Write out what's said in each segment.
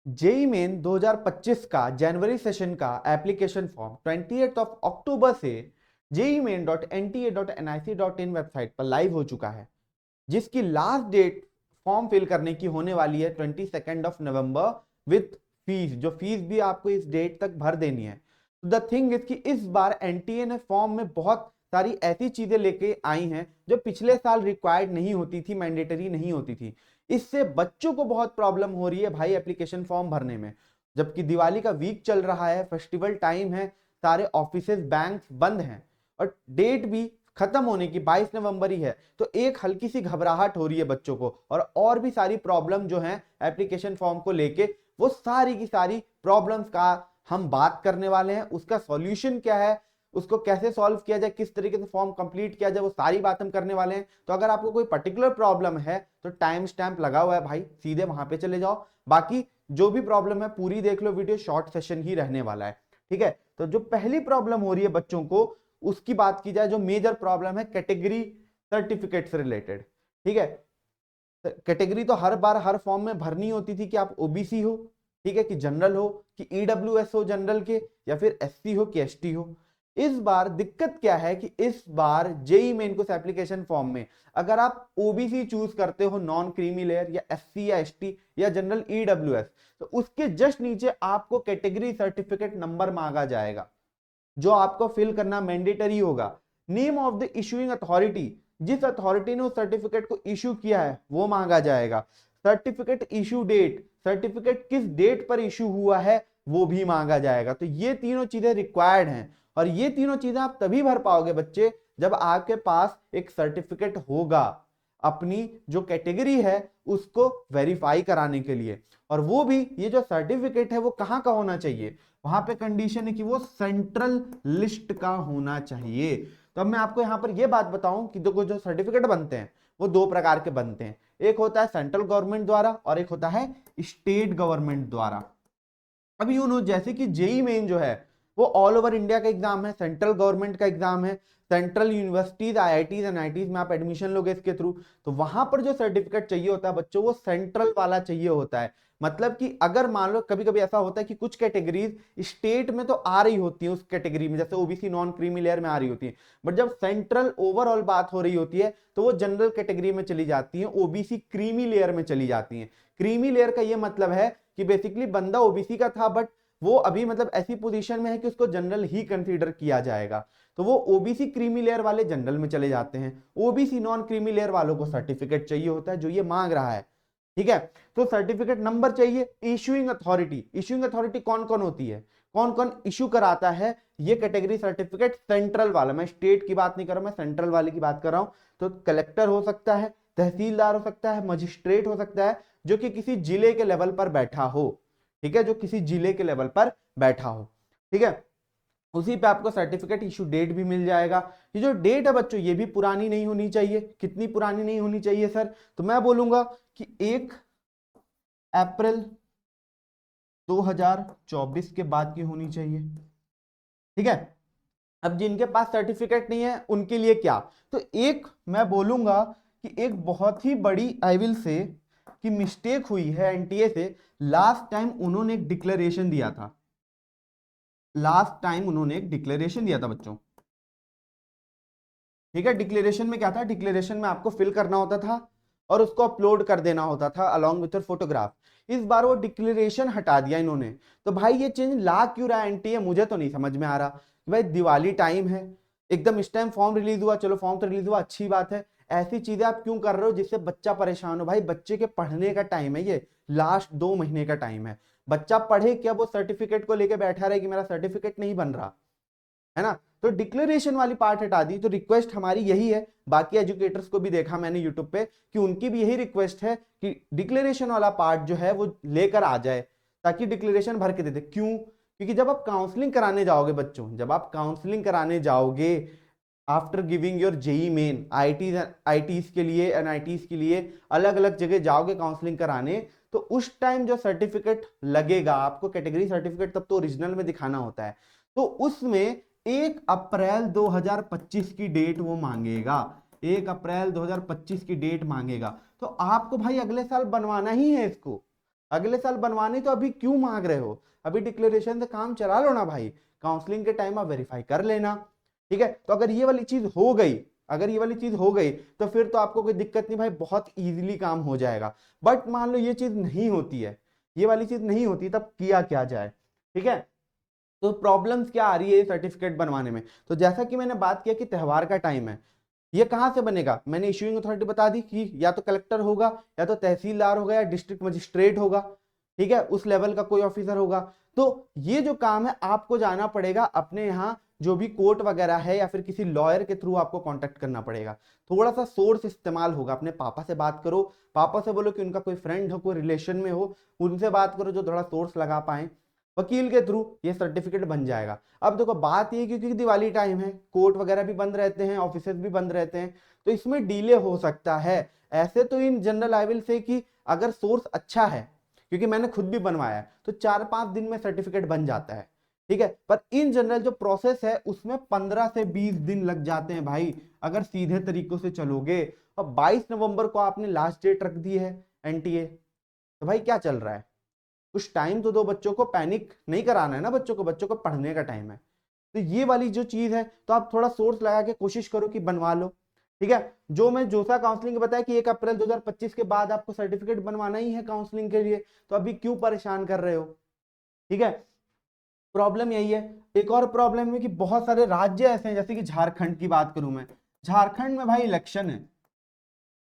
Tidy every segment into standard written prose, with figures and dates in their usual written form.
JEE main 2025 का जनवरी session का application form 28 अक्टूबर से jeimain.nta.nic.in वेबसाइट पर लाइव हो चुका है, जिसकी लास्ट डेट फॉर्म फिल करने की होने वाली है 22 नवंबर विथ फीस। जो फीस भी आपको इस डेट तक भर देनी है। द थिंग इज कि इस बार एनटीए ने फॉर्म में बहुत सारी ऐसी चीजें लेके आई हैं जो पिछले साल रिक्वायर्ड नहीं होती थी, मैंडेटरी नहीं होती थी। इससे बच्चों को बहुत प्रॉब्लम हो रही है भाई एप्लीकेशन फॉर्म भरने में। जबकि दिवाली का वीक चल रहा है, फेस्टिवल टाइम है, सारे ऑफिसेज बैंक बंद हैं और डेट भी खत्म होने की 22 नवंबर ही है। तो एक हल्की सी घबराहट हो रही है बच्चों को, और भी सारी प्रॉब्लम जो है एप्लीकेशन फॉर्म को लेके, वो सारी की सारी प्रॉब्लम्स का हम बात करने वाले हैं। उसका सॉल्यूशन क्या है, उसको कैसे सॉल्व किया जाए, किस तरीके से फॉर्म कंप्लीट किया जाए, वो सारी बात हम करने वाले हैं। तो अगर आपको कोई पर्टिकुलर प्रॉब्लम है तो टाइम स्टैंप लगा हुआ है भाई, सीधे वहां पे चले जाओ। बाकी जो भी प्रॉब्लम है पूरी देख लो, वीडियो शॉर्ट सेशन ही रहने वाला है। ठीक है, तो जो पहली प्रॉब्लम हो रही है बच्चों को, उसकी बात की जाए, जो मेजर प्रॉब्लम है कैटेगरी सर्टिफिकेट से रिलेटेड। ठीक है, कैटेगरी तो हर बार हर फॉर्म में भरनी होती थी कि आप ओबीसी हो, ठीक है, कि जनरल हो, कि ईडब्ल्यूएस हो जनरल के, या फिर एससी हो कि एसटी हो। इस बार दिक्कत क्या है कि इस बार जेई मेन को एप्लीकेशन फॉर्म में अगर आप ओबीसी चूज करते हो, नॉन क्रीमी लेयर, या एससी या एसटी या जनरल ईडब्ल्यूएस, तो उसके जस्ट नीचे आपको कैटेगरी सर्टिफिकेट नंबर मांगा जाएगा, जो आपको फिल करना मैंडेटरी होगा। Name of the issuing authority, जिस अथॉरिटी ने उस सर्टिफिकेट को इशू किया है वो मांगा जाएगा। सर्टिफिकेट इशू डेट, सर्टिफिकेट किस डेट पर इशू हुआ है वो भी मांगा जाएगा। तो ये तीनों चीजें रिक्वायर्ड हैं, और ये तीनों चीजें आप तभी भर पाओगे बच्चे जब आपके पास एक सर्टिफिकेट होगा अपनी जो कैटेगरी है उसको वेरीफाई कराने के लिए। और वो भी ये जो सर्टिफिकेट है वो कहां का होना चाहिए, वहां पे कंडीशन है कि वो सेंट्रल लिस्ट का होना चाहिए। तो अब मैं आपको यहां पर ये बात बताऊं कि देखो जो सर्टिफिकेट बनते हैं वो दो प्रकार के बनते हैं, एक होता है सेंट्रल गवर्नमेंट द्वारा और एक होता है स्टेट गवर्नमेंट द्वारा। अब यू नो जैसे कि जेई मेन जो है वो ऑल ओवर इंडिया का एग्जाम है, सेंट्रल गवर्नमेंट का एग्जाम है, सेंट्रल यूनिवर्सिटीज आईआईटीज एनआईटीज में आप एडमिशन लोगे इसके थ्रू। तो वहां पर जो सर्टिफिकेट चाहिए होता है बच्चों वो सेंट्रल वाला चाहिए होता है। मतलब कि अगर मान लो कभी कभी ऐसा होता है कि कुछ कैटेगरीज स्टेट में तो आ रही होती है, उस कैटेगरी में जैसे ओबीसी नॉन क्रीमी लेयर में आ रही होती है, बट जब सेंट्रल ओवरऑल बात हो रही होती है तो वो जनरल कैटेगरी में चली जाती है, ओबीसी क्रीमी लेयर में चली जाती है। क्रीमी लेयर का ये मतलब है कि बेसिकली बंदा ओबीसी का था बट वो अभी मतलब ऐसी पोजीशन में है कि उसको जनरल ही कंसीडर किया जाएगा, तो वो ओबीसी क्रीमी लेयर वाले जनरल में चले जाते हैं। ओबीसी नॉन क्रीमी लेयर वालों को सर्टिफिकेट चाहिए होता है जो ये मांग रहा है। ठीक है, तो सर्टिफिकेट नंबर चाहिए। इशूइंग अथॉरिटी, इशूइंग अथॉरिटी कौन कौन होती है, कौन कौन इशू कराता है ये कैटेगरी सर्टिफिकेट, सेंट्रल वाला, मैं स्टेट की बात नहीं कर रहा, मैं सेंट्रल वाले की बात कर रहा हूं। तो कलेक्टर हो सकता है, तहसीलदार हो सकता है, मजिस्ट्रेट हो सकता है, जो कि किसी जिले के लेवल पर बैठा हो। ठीक है, जो किसी जिले के लेवल पर बैठा हो। ठीक है, उसी पे आपको सर्टिफिकेट इशू डेट भी मिल जाएगा। ये जो डेट है बच्चों ये भी पुरानी नहीं होनी चाहिए। कितनी पुरानी नहीं होनी चाहिए सर, तो मैं बोलूंगा कि 1 अप्रैल 2024 के बाद की होनी चाहिए। ठीक है, अब जिनके पास सर्टिफिकेट नहीं है उनके लिए क्या, तो एक मैं बोलूंगा कि एक बहुत ही बड़ी आई विल से कि मिस्टेक हुई है एनटीए से। लास्ट टाइम उन्होंने एक डिक्लेरेशन दिया था, लास्ट टाइम उन्होंने एक डिक्लेरेशन दिया था बच्चों। ठीक है, डिक्लेरेशन में क्या था, डिक्लेरेशन में आपको फिल करना होता था और उसको अपलोड कर देना होता था अलॉन्ग विथ फोटोग्राफ। इस बार वो डिक्लेरेशन हटा दिया इन्होंने। तो भाई ये चेंज ला क्यों रहा है एनटीए, मुझे तो नहीं समझ में आ रहा। भाई दिवाली टाइम है एकदम, इस टाइम फॉर्म रिलीज हुआ, चलो फॉर्म तो रिलीज हुआ अच्छी बात है, ऐसी चीजें आप क्यों कर रहे हो जिससे बच्चा परेशान हो। भाई बच्चे के पढ़ने का टाइम है, ये लास्ट 2 महीने का टाइम है। बच्चा पढ़े क्या, वो सर्टिफिकेट को लेकर बैठा रहे कि मेरा सर्टिफिकेट नहीं बन रहा है ना। तो डिक्लेरेशन वाली पार्ट हटा दी। तो रिक्वेस्ट हमारी यही है, बाकी एजुकेटर्स को भी देखा मैंने यूट्यूब पे कि उनकी भी यही रिक्वेस्ट है कि डिक्लेरेशन वाला पार्ट जो है वो लेकर आ जाए, ताकि डिक्लेरेशन भर के दे दे। क्यों, क्योंकि जब आप काउंसलिंग कराने जाओगे बच्चों, जब आप काउंसलिंग कराने जाओगे after giving your JEE Main, IITs के लिए एनआईटीज के लिए अलग अलग जगह जाओगे काउंसलिंग कराने, तो उस टाइम जो सर्टिफिकेट लगेगा आपको, कैटेगरी सर्टिफिकेट तब तो ओरिजिनल में दिखाना होता है, तो उसमें 1 अप्रैल 2025 की डेट वो मांगेगा, 1 अप्रैल 2025 की डेट मांगेगा। तो आपको भाई अगले साल बनवाना ही है इसको, अगले साल बनवानी तो अभी क्यों मांग रहे हो, अभी डिक्लेरेशन से काम चला लो ना भाई, काउंसलिंग के टाइम आप वेरीफाई कर लेना। ठीक है, तो अगर ये वाली चीज हो गई, अगर ये वाली चीज हो गई तो फिर तो आपको कोई दिक्कत नहीं भाई, बहुत इजीली काम हो जाएगा। बट मान लो ये चीज नहीं होती है, ये वाली चीज नहीं होती, तब किया क्या जाए। ठीक है, तो प्रॉब्लम्स क्या आ रही है सर्टिफिकेट बनवाने में। तो जैसा कि मैंने बात किया कि त्योहार का टाइम है, ये कहां से बनेगा, मैंने इश्यूइंग अथॉरिटी बता दी कि या तो कलेक्टर होगा, या तो तहसीलदार होगा, या डिस्ट्रिक्ट मजिस्ट्रेट होगा। ठीक है, उस लेवल का कोई ऑफिसर होगा। तो ये जो काम है आपको जाना पड़ेगा अपने यहाँ जो भी कोर्ट वगैरह है, या फिर किसी लॉयर के थ्रू आपको कांटेक्ट करना पड़ेगा। थोड़ा सा सोर्स इस्तेमाल होगा, अपने पापा से बात करो, पापा से बोलो कि उनका कोई फ्रेंड हो, कोई रिलेशन में हो, उनसे बात करो जो थोड़ा सोर्स लगा पाए, वकील के थ्रू ये सर्टिफिकेट बन जाएगा। अब देखो बात ये, क्योंकि दिवाली टाइम है, कोर्ट वगैरह भी बंद रहते हैं, ऑफिसेज भी बंद रहते हैं, तो इसमें डिले हो सकता है। ऐसे तो in general I will say कि अगर सोर्स अच्छा है, क्योंकि मैंने खुद भी बनवाया है, तो 4-5 दिन में सर्टिफिकेट बन जाता है। ठीक है, पर इन जनरल जो प्रोसेस है उसमें 15 से 20 दिन लग जाते हैं भाई, अगर सीधे तरीकों से चलोगे। और 22 नवंबर को आपने लास्ट डेट रख दी है एनटीए, तो भाई क्या चल रहा है, कुछ टाइम तो दो, बच्चों को पैनिक नहीं कराना है ना, बच्चों को पढ़ने का टाइम है। तो ये वाली जो चीज है, तो आप थोड़ा सोर्स लगा के कोशिश करो कि बनवा लो। ठीक है, जो मैं जोसा काउंसलिंग बताया कि 1 अप्रैल 2025 के बाद आपको सर्टिफिकेट बनवाना ही है काउंसलिंग के लिए, तो अभी क्यों परेशान कर रहे हो। ठीक है, प्रॉब्लम यही है। एक और प्रॉब्लम है कि बहुत सारे राज्य ऐसे हैं, जैसे कि झारखंड की बात करूं मैं, झारखंड में भाई इलेक्शन है,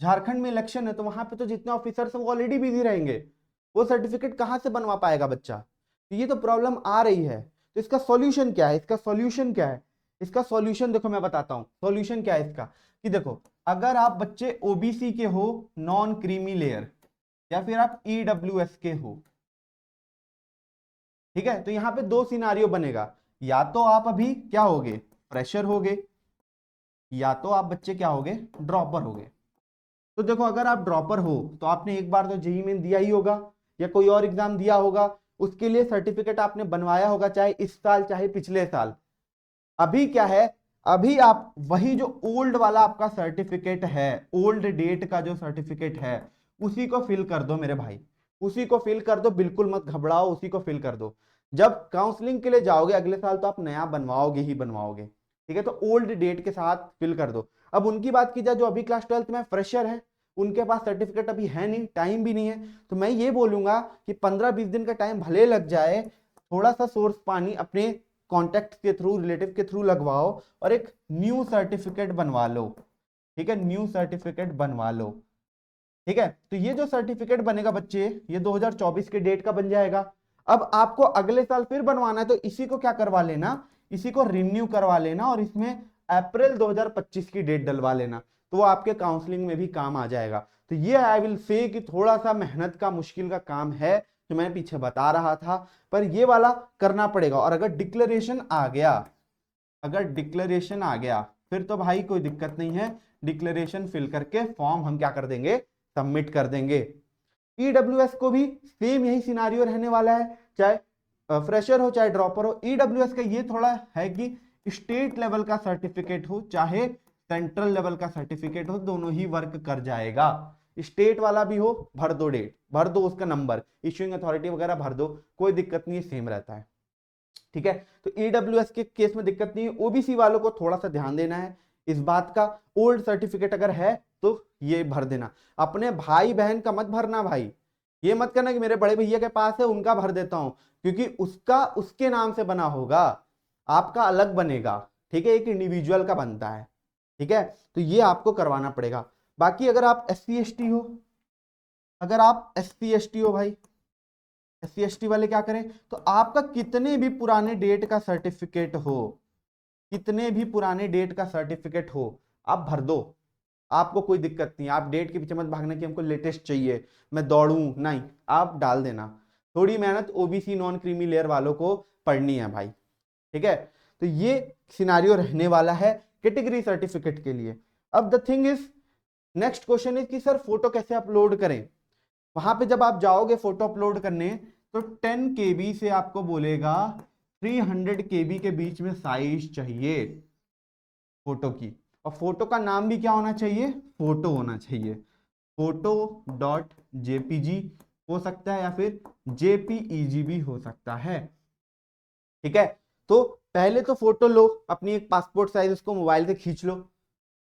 झारखंड में इलेक्शन है, तो वहां पे तो जितने ऑफिसर्स हैं वो ऑलरेडी बिजी रहेंगे, वो सर्टिफिकेट कहां से बनवा पाएगा बच्चा। तो ये तो प्रॉब्लम आ रही है। तो इसका सॉल्यूशन क्या है, इसका सॉल्यूशन क्या है, इसका सॉल्यूशन देखो मैं बताता हूं सॉल्यूशन क्या है इसका। कि देखो, अगर आप बच्चे ओबीसी के हो, नॉन क्रीमी लेयर, या फिर आप ईडब्ल्यूएस के हो, ठीक है, तो यहां पे दो सिनारियो बनेगा, या तो आप अभी क्या होगे, फ्रेशर होगे, या तो आप बच्चे क्या होगे, ड्रॉपर होगे। तो देखो, अगर आप ड्रॉपर हो तो आपने एक बार तो जेईई मेन दिया ही होगा, या कोई और एग्जाम दिया होगा, उसके लिए सर्टिफिकेट आपने बनवाया होगा, चाहे इस साल चाहे पिछले साल। अभी क्या है, अभी आप वही जो ओल्ड वाला आपका सर्टिफिकेट है, ओल्ड डेट का जो सर्टिफिकेट है, उसी को फिल कर दो मेरे भाई, उसी को फिल कर दो, बिल्कुल मत घबराओ, उसी को फिल कर दो। जब काउंसलिंग के लिए जाओगे अगले साल तो आप नया बनवाओगे ही बनवाओगे। ठीक है, तो ओल्ड डेट के साथ फिल कर दो। अब उनकी बात की जाए जो अभी क्लास 12th में फ्रेशर है, उनके पास सर्टिफिकेट अभी है नहीं, टाइम भी नहीं है, तो मैं ये बोलूंगा कि 15-20 दिन का टाइम भले लग जाए, थोड़ा सा सोर्स पानी अपने कॉन्टेक्ट के थ्रू, रिलेटिव के थ्रू लगवाओ, और एक न्यू सर्टिफिकेट बनवा लो। ठीक है, न्यू सर्टिफिकेट बनवा लो। ठीक है, तो ये जो सर्टिफिकेट बनेगा बच्चे, ये 2024 के डेट का बन जाएगा। अब आपको अगले साल फिर बनवाना है, तो इसी को क्या करवा लेना, इसी को रिन्यू करवा लेना, और इसमें अप्रैल 2025 की डेट डलवा लेना, तो वो आपके काउंसलिंग में भी काम आ जाएगा। तो ये आई विल से कि थोड़ा सा मेहनत का, मुश्किल का काम है, जो मैं पीछे बता रहा था, पर ये वाला करना पड़ेगा। और अगर डिक्लेरेशन आ गया, अगर डिक्लेरेशन आ गया, फिर तो भाई कोई दिक्कत नहीं है, डिक्लेरेशन फिल करके फॉर्म हम क्या कर देंगे, सबमिट कर देंगे। ईडब्ल्यूएस को भी सेम यही सिनारियो रहने वाला है, चाहे फ्रेशर हो चाहे ड्रॉपर हो। ईडब्ल्यूएस का ये थोड़ा है कि स्टेट लेवल का सर्टिफिकेट हो चाहे सेंट्रल लेवल का सर्टिफिकेट हो, दोनों ही वर्क कर जाएगा। स्टेट वाला भी हो, भर दो डेट, भर दो उसका नंबर, इश्यूइंग अथॉरिटी वगैरह भर दो, कोई दिक्कत नहीं है, सेम रहता है। ठीक है, तो ईडब्ल्यूएस के केस में दिक्कत नहीं है। ओबीसी वालों को थोड़ा सा ध्यान देना है इस बात का, ओल्ड सर्टिफिकेट अगर है तो ये भर देना। अपने भाई बहन का मत भरना भाई, ये मत करना कि मेरे बड़े भैया के पास है उनका भर देता हूं, क्योंकि उसका उसके नाम से बना होगा, आपका अलग बनेगा। ठीक है, एक इंडिविजुअल का बनता है। ठीक है, तो ये आपको करवाना पड़ेगा। बाकी अगर आप SC ST हो, अगर आप SC ST हो भाई, SC ST वाले क्या करें, तो आपका कितने भी पुराने डेट का सर्टिफिकेट हो, कितने भी पुराने डेट का सर्टिफिकेट हो, आप भर दो, आपको कोई दिक्कत नहीं। आप डेट के पीछे मत भागना कि हमको लेटेस्ट चाहिए, मैं दौड़ूं, नहीं, आप डाल देना। थोड़ी मेहनत ओबीसी नॉन क्रीमी लेयर वालों को पढ़नी है भाई। ठीक है, तो ये सिनारियो रहने वाला है कैटेगरी सर्टिफिकेट के लिए। अब the thing is, next question is कि सर फोटो कैसे अपलोड करें। वहां पे जब आप जाओगे फोटो अपलोड करने, तो 10 KB से आपको बोलेगा 300 KB के बीच में साइज चाहिए फोटो की। और फोटो का नाम भी क्या होना चाहिए, फोटो होना चाहिए, फोटो.jpg, हो सकता है या फिर JPEG भी हो सकता है। ठीक है, तो पहले तो फोटो लो अपनी एक पासपोर्ट साइज, उसको मोबाइल से खींच लो।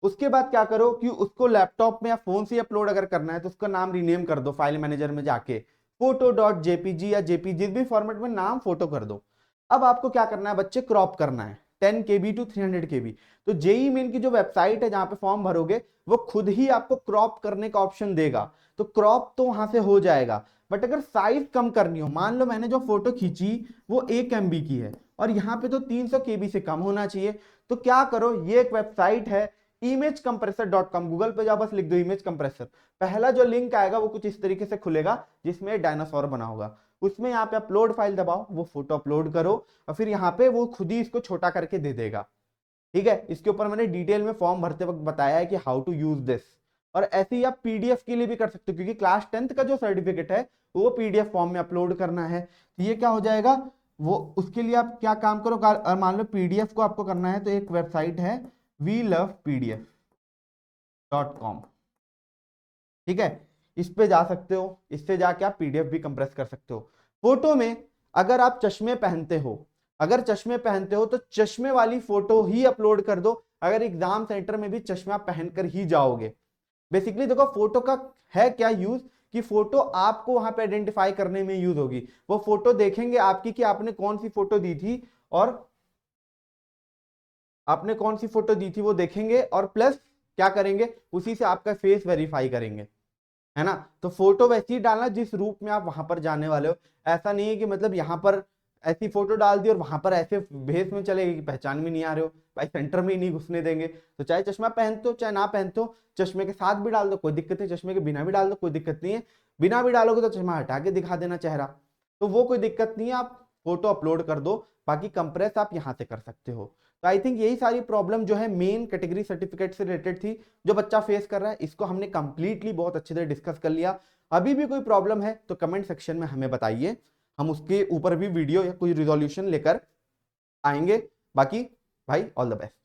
उसके बाद क्या करो कि उसको लैपटॉप में या फोन से अपलोड अगर करना है तो उसका नाम रीनेम कर दो, फाइल मैनेजर में जाके photo.jpg या JPG, जिस भी फॉर्मेट में नाम फोटो कर दो। अब आपको क्या करना है बच्चे, क्रॉप करना है 10 KB टू 300 KB। तो जेई मेन की जो वेबसाइट है जहां पे फॉर्म भरोगे वो खुद ही आपको क्रॉप करने का ऑप्शन देगा, तो क्रॉप तो वहां से हो जाएगा। बट अगर साइज कम करनी हो, मान लो मैंने जो फोटो खींची वो 1 MB की है और यहाँ पे तो 300 KB से कम होना चाहिए, तो क्या करो, ये एक वेबसाइट है imagecompressor.com, गूगल पे जाओ बस लिख दो इमेज कंप्रेसर। पहला जो लिंक आएगा वो कुछ इस तरीके से खुलेगा जिसमें डायनासोर बना होगा, उसमें यहाँ पे अपलोड फाइल दबाओ, वो फोटो अपलोड करो और फिर यहाँ पे वो खुद ही इसको छोटा करके दे देगा। ठीक है, इसके ऊपर मैंने डिटेल में फॉर्म भरते वक्त बताया है कि हाउ टू यूज दिस। और ऐसे ही आप पीडीएफ के लिए भी कर सकते हो, क्योंकि क्लास 10th का जो सर्टिफिकेट है वो पीडीएफ फॉर्म में अपलोड करना है, तो ये क्या हो जाएगा, वो उसके लिए आप क्या काम करो, और मान लो पीडीएफ को आपको करना है तो एक वेबसाइट है welovepdf.com। ठीक है, इस पे जा सकते हो, इससे जाके आप पीडीएफ भी कंप्रेस कर सकते हो। फोटो में अगर आप चश्मे पहनते हो, अगर चश्मे पहनते हो तो चश्मे वाली फोटो ही अपलोड कर दो, अगर एग्जाम सेंटर में भी चश्मा पहनकर ही जाओगे। बेसिकली देखो फोटो का है क्या यूज, कि फोटो आपको वहां पे आइडेंटिफाई करने में यूज होगी, वो फोटो देखेंगे आपकी कि आपने कौन सी फोटो दी थी, और आपने कौन सी फोटो दी थी वो देखेंगे, और प्लस क्या करेंगे, उसी से आपका फेस वेरीफाई करेंगे, है ना। तो फोटो वैसी ही डालना जिस रूप में आप वहां पर जाने वाले हो, ऐसा नहीं है कि मतलब यहाँ पर ऐसी फोटो डाल दी और वहां पर ऐसे भेस में चले गए कि पहचान में नहीं आ रहे हो, भाई सेंटर में ही नहीं घुसने देंगे। तो चाहे चश्मा पहनते हो चाहे ना पहनते हो, चश्मे के साथ भी डाल दो कोई दिक्कत नहीं, चश्मे के बिना भी डाल दो कोई दिक्कत नहीं है, बिना भी डालोगे तो चश्मा हटा के दिखा देना चेहरा, तो वो कोई दिक्कत नहीं है, आप फोटो अपलोड कर दो, बाकी कंप्रेस आप यहाँ से कर सकते हो। तो आई थिंक यही सारी प्रॉब्लम जो है मेन कैटेगरी सर्टिफिकेट से रिलेटेड थी जो बच्चा फेस कर रहा है, इसको हमने कंप्लीटली बहुत अच्छे से डिस्कस कर लिया। अभी भी कोई प्रॉब्लम है तो कमेंट सेक्शन में हमें बताइए, हम उसके ऊपर भी वीडियो या कोई रिजोल्यूशन लेकर आएंगे। बाकी भाई ऑल द बेस्ट।